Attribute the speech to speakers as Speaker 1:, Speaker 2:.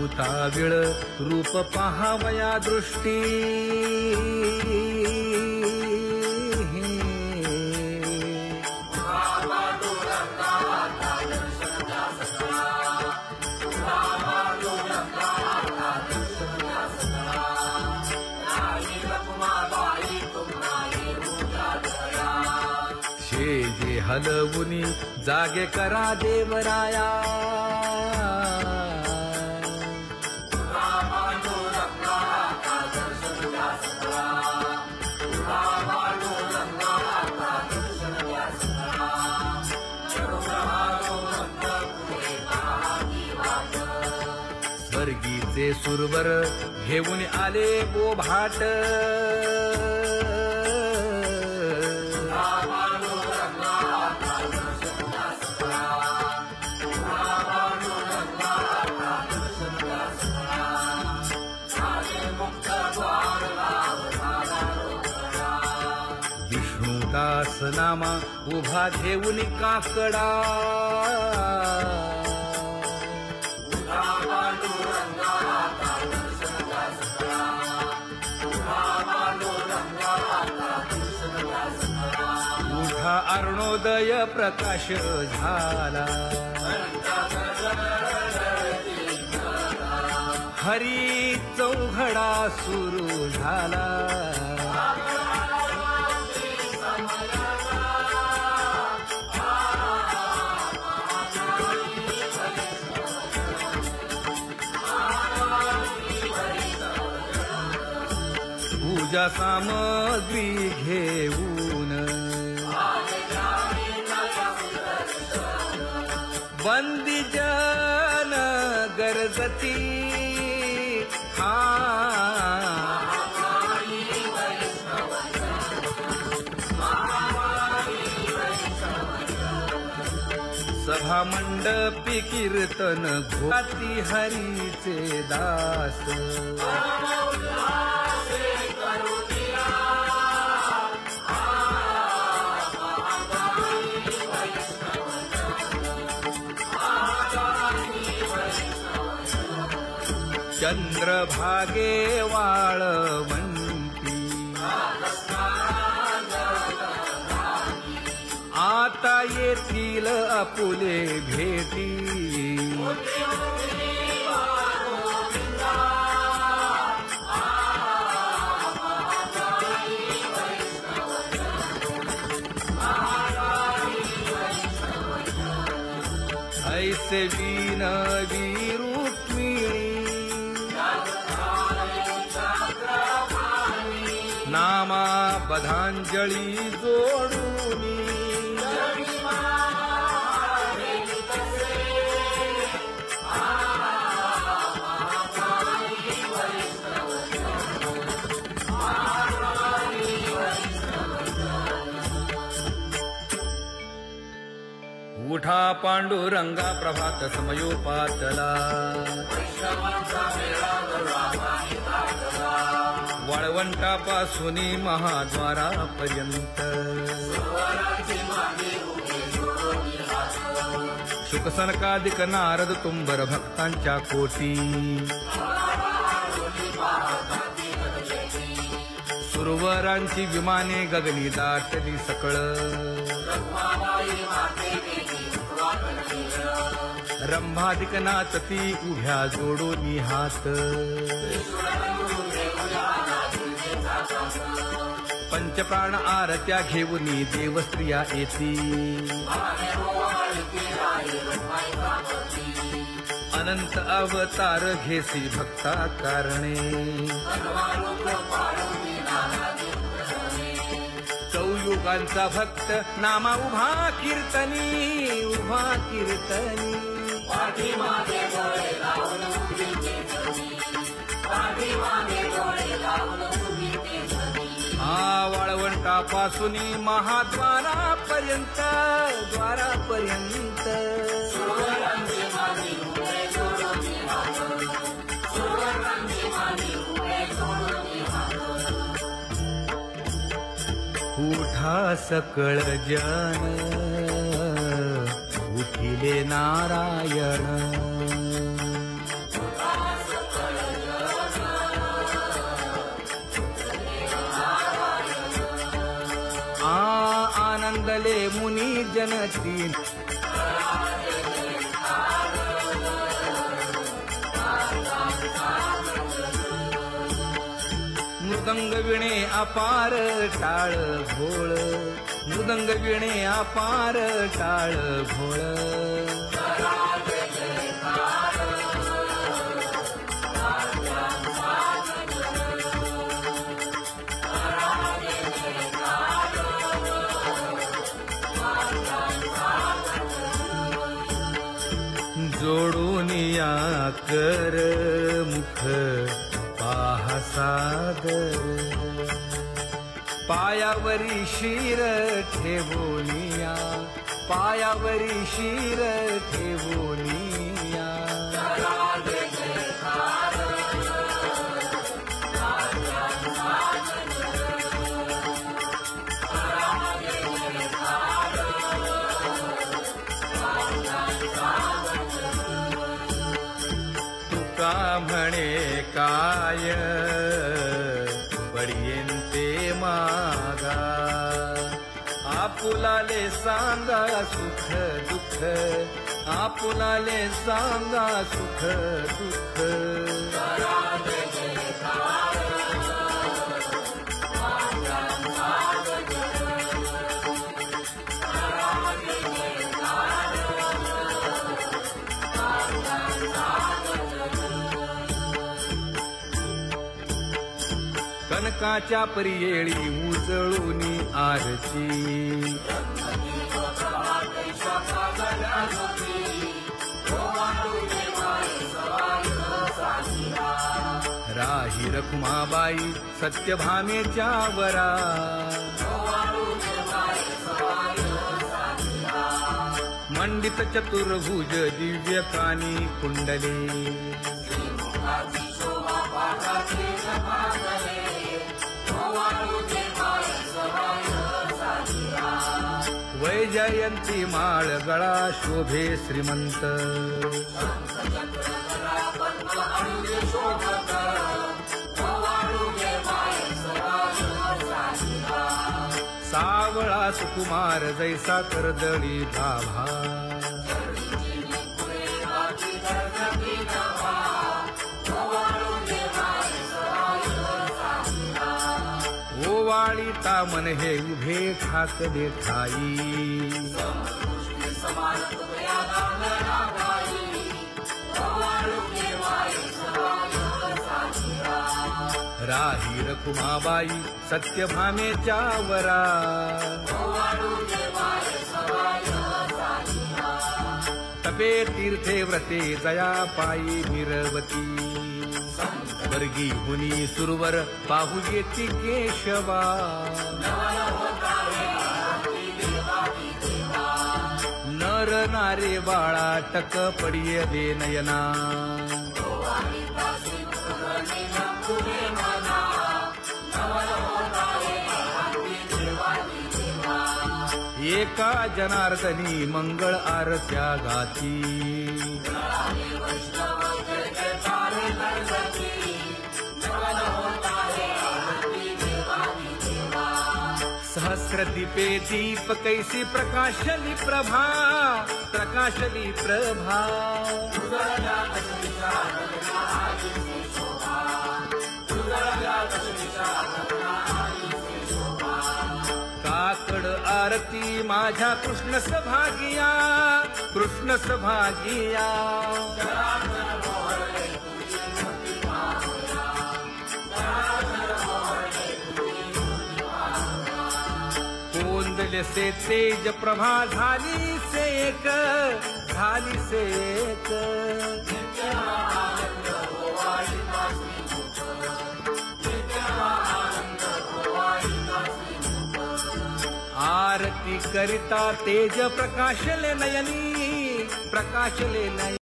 Speaker 1: भूताविळ रूप पाहावया दृष्टी जे हलवुनी जागे करा देवराया स्वर्गीचे सुरवर घेऊन आले बोभाट विष्णुदास नामा उभा घेऊन काकडा उठा अरुणोदय प्रकाश झाला हरी चौघडा सुरू झाला पूजा सामग्री घेऊन बंदी जन गरजती सभा मंडपी कीर्तन घोती हरीचे दास चंद्रभागे वाळवंती आता येतील आपुले भेटी ऐसे विनवी रुक्मिणी नामा बधांजळी जोडूनी उठा पांडुरंगा प्रभात समयोपातला वाळवंटापासून महाद्वारापर्यंत शुकसनकादिक नारद तुंबर भक्तांच्या कोटी सुरवरांची विमाने गगनी दाटली सकळ रंभादिक नाचती उभ्या जोडोनी हात पंचप्राण आरत्या घेऊनी देवस्त्रिया येती अनंत अवतार घेसी भक्ता कारणे चौयुगांचा भक्त नामा उभा कीर्तनी उभा कीर्तनी वाळवंटापासून महाद्वारापर्यंत द्वारापर्यंत उठा सकळ जन उठिले नारायण आले मुनी जनती मृदंग विणे अपार टाळ भोळ मृदंग विणे अपार टाळ भोळ जोडून या कर मुख पाहा सादर पायावरी शिर ठेवोनिया पायावरी शिर ठेवोनिया तुका म्हणे काय पडियेंते मागा आपुलाले सांगा सुख दुःख आपुलाले सांगा सुख दुःख कनकाच्या परियेळी उजळूनी आरती राही रखुमाबाई सत्यभामेच्या वरा मंडित चतुर्भुज दिव्य कानी कुंडले वैजयंती माळ गळा शोभे श्रीमंत सावळा सुकुमार जैसा कर्दळी गाभा ओवाळीता मन हे उभे ठाकले ठाई राही रखुमाबाई सत्यभामेच्या वरा तपे तीर्थे व्रते जया पायी निरवती वर्गी मुनी सुरवर पाहू येती केशवा नर नारे बाळा टक पडिये दे नयना एका जनार्दनी मंगळ आरत्या गाती सहस्र दीपे दीप कैसी प्रकाशली प्रभा प्रकाशली प्रभा काकड आरती माझ्या कृष्ण सभागिया कृष्ण सभागिया कोंदले से तेज प्रभा झाली से एक झाली से एक आरती करिता तेज प्रकाशले नयनी प्रकाशले नयनी